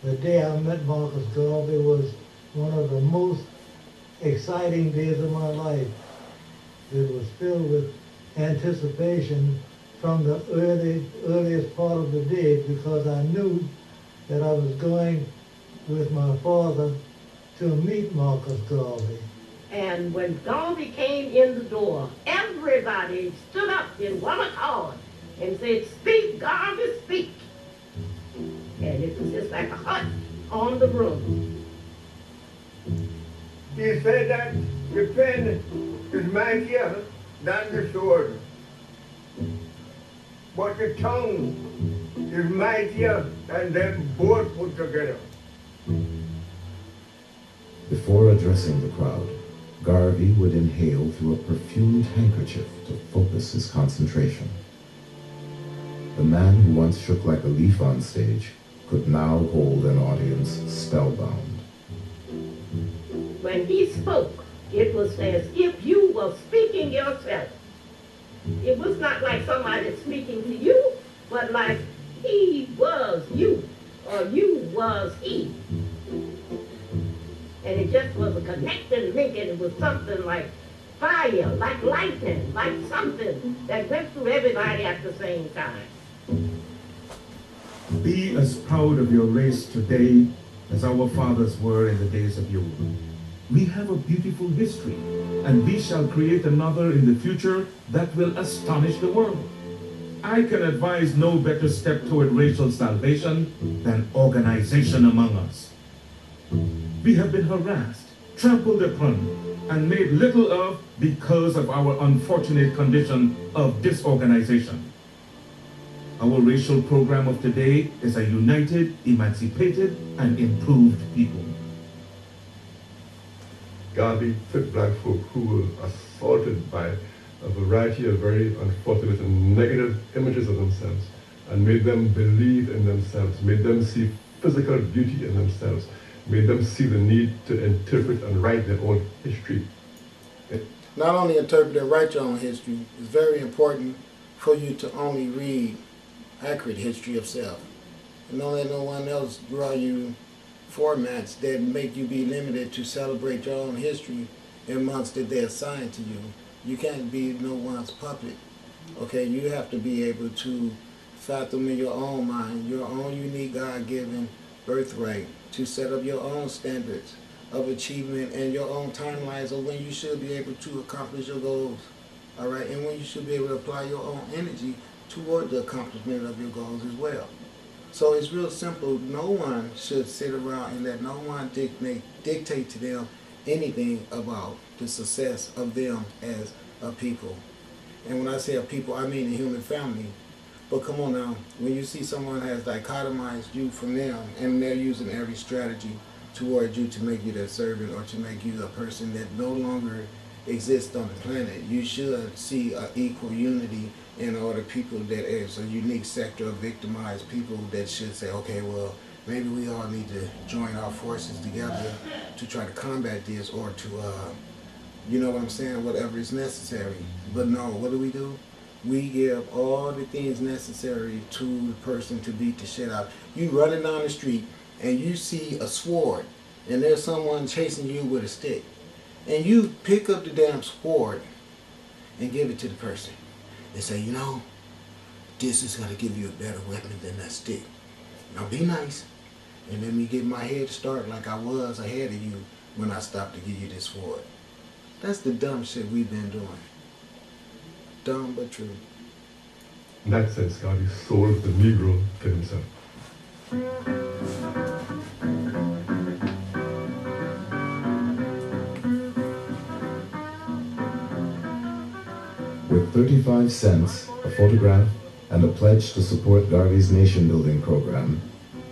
the day I met Marcus Garvey was one of the most exciting days of my life. It was filled with anticipation from the earliest part of the day, because I knew that I was going with my father to meet Marcus Garvey. And when Garvey came in the door, everybody stood up in one accord and said, "Speak, Garvey, speak." And it was just like a hush on the room. He said that the pen is mightier than the sword, but the tongue is mightier than them both put together. Before addressing the crowd, Garvey would inhale through a perfumed handkerchief to focus his concentration. The man who once shook like a leaf on stage could now hold an audience spellbound. When he spoke, it was as if you were speaking yourself. It was not like somebody speaking to you, but like he was you, or you was he. And it just was a connecting link, and it was something like fire, like lightning, like something that went through everybody at the same time. Be as proud of your race today as our fathers were in the days of yore. We have a beautiful history, and we shall create another in the future that will astonish the world. I can advise no better step toward racial salvation than organization among us. We have been harassed, trampled upon, and made little of because of our unfortunate condition of disorganization. Our racial program of today is a united, emancipated, and improved people. Garvey took black folk who were assaulted by a variety of very unfortunate and negative images of themselves and made them believe in themselves, made them see physical beauty in themselves, made them see the need to interpret and write their own history. Not only interpret and write your own history, it's very important for you to only read accurate history of self. And don't let no one else draw you formats that make you be limited to celebrate your own history in months that they assign to you. You can't be no one's puppet. Okay, you have to be able to fathom in your own mind, your own unique God-given birthright, to set up your own standards of achievement and your own timelines of when you should be able to accomplish your goals. All right, and when you should be able to apply your own energy toward the accomplishment of your goals as well. So it's real simple. No one should sit around and let no one dictate to them anything about the success of them as a people. And when I say a people, I mean the human family. But come on now, when you see someone has dichotomized you from them and they're using every strategy toward you to make you their servant or to make you a person that no longer exists on the planet, you should see an equal unity in all the people that is a unique sector of victimized people that should say, okay, well, maybe we all need to join our forces together to try to combat this or to, you know what I'm saying, whatever is necessary. But no, what do? We give all the things necessary to the person to beat the shit out. You running down the street and you see a sword and there's someone chasing you with a stick. And you pick up the damn sword and give it to the person. And say, you know, this is going to give you a better weapon than that stick. Now be nice. And let me get my head start like I was ahead of you when I stopped to give you this sword. That's the dumb shit we've been doing. Dumb but true. In that sense, Garvey sold the Negro to himself. With 35 cents, a photograph, and a pledge to support Garvey's nation-building program,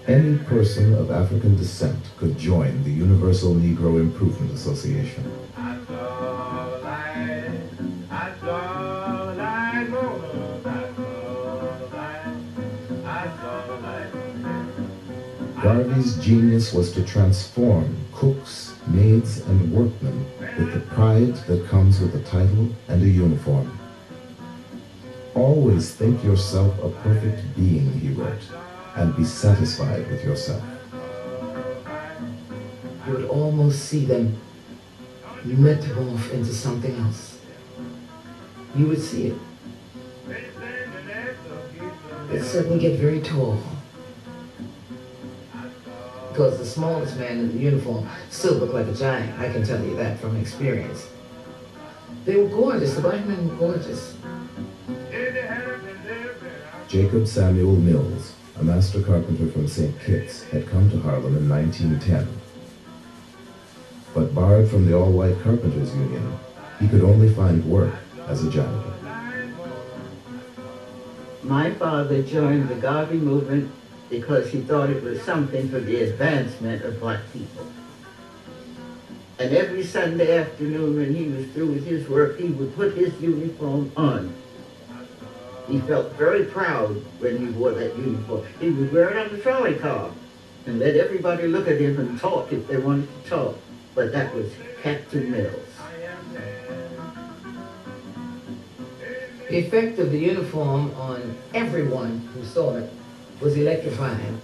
any person of African descent could join the Universal Negro Improvement Association. Garvey's genius was to transform cooks, maids, and workmen with the pride that comes with a title and a uniform. Always think yourself a perfect being, he wrote, and be satisfied with yourself. you would almost see them metamorph into something else. You would see it. They'd suddenly get very tall. Because the smallest man in the uniform still looked like a giant. I can tell you that from experience. They were gorgeous. The black men were gorgeous. Jacob Samuel Mills, a master carpenter from St. Kitts, had come to Harlem in 1910. But barred from the All-White Carpenters Union, he could only find work as a janitor. My father joined the Garvey movement because he thought it was something for the advancement of black people. And every Sunday afternoon when he was through with his work, he would put his uniform on. He felt very proud when he wore that uniform. He would wear it on the trolley car and let everybody look at him and talk if they wanted to talk. But that was Captain Mills. The effect of the uniform on everyone who saw it was electrifying,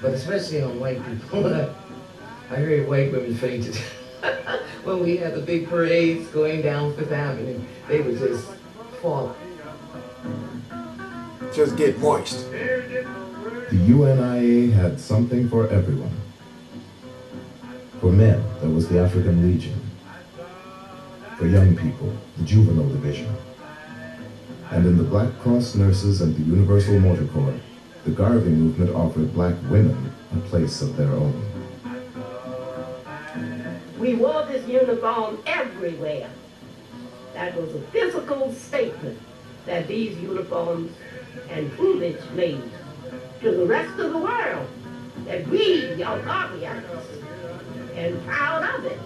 but especially on white people. I heard white women fainted. When we had the big parades going down Fifth Avenue, they would just fall. Just get moist. The UNIA had something for everyone. For men, there was the African Legion. For young people, the Juvenile Division. And in the Black Cross Nurses and the Universal Motor Corps, the Garvey movement offered black women a place of their own. We wore this uniform everywhere. That was a physical statement that these uniforms and plumage made to the rest of the world, that we are Garveyites and proud of it.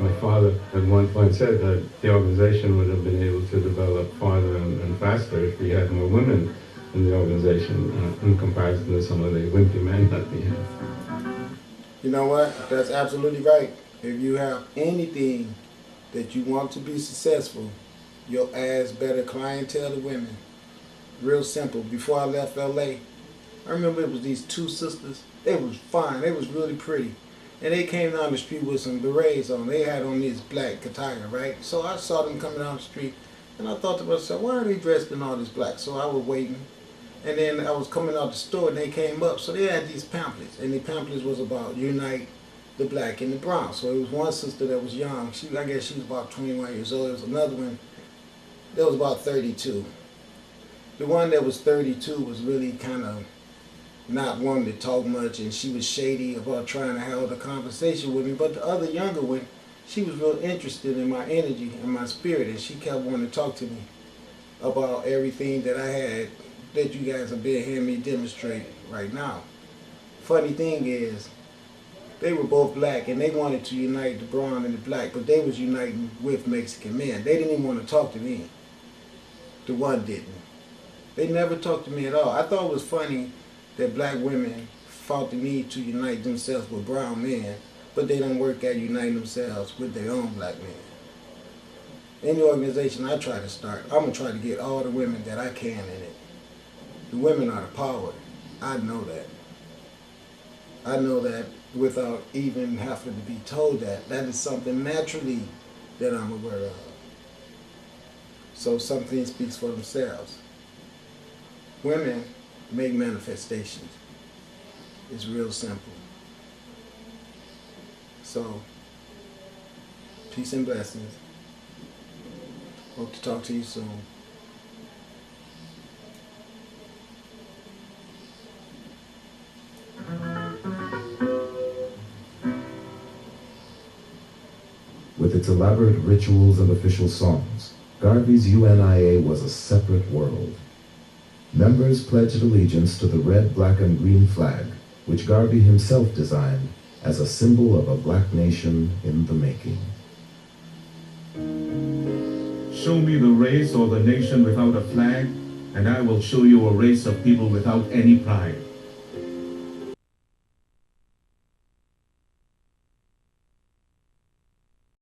My father at one point said that the organization would have been able to develop farther and faster if we had more women in the organization in comparison to some of the wimpy men that we have. You know what? That's absolutely right. If you have anything that you want to be successful, you'll ask better clientele to women. Real simple. Before I left LA, I remember it was these two sisters. They was fine. They was really pretty. And they came down the street with some berets on. They had on this black attire, right? So I saw them coming down the street, and I thought to myself, why are they dressed in all this black? So I was waiting. And then I was coming out the store, and they came up. So they had these pamphlets, and the pamphlets was about Unite the Black and the Brown. So it was one sister that was young. I guess she was about 21 years old. There was another one that was about 32. The one that was 32 was really kind of not wanting to talk much, and she was shady about trying to hold a conversation with me. But the other younger one, she was real interested in my energy and my spirit, and she kept wanting to talk to me about everything that I had that you guys have been hearing me demonstrate right now. Funny thing is, they were both black, and they wanted to unite the brown and the black, but they was uniting with Mexican men. They didn't even want to talk to me. The one didn't. They never talked to me at all. I thought it was funny that black women fought the need to unite themselves with brown men, but they don't work at uniting themselves with their own black men. Any organization I try to start, I'm going to try to get all the women that I can in it. The women are the power. I know that. I know that without even having to be told that. That is something naturally that I'm aware of. So something speaks for themselves. Women make manifestations. It's real simple. So, peace and blessings. Hope to talk to you soon. With its elaborate rituals and official songs, Garvey's UNIA was a separate world. Members pledged allegiance to the red, black, and green flag, which Garvey himself designed as a symbol of a black nation in the making. Show me the race or the nation without a flag, and I will show you a race of people without any pride.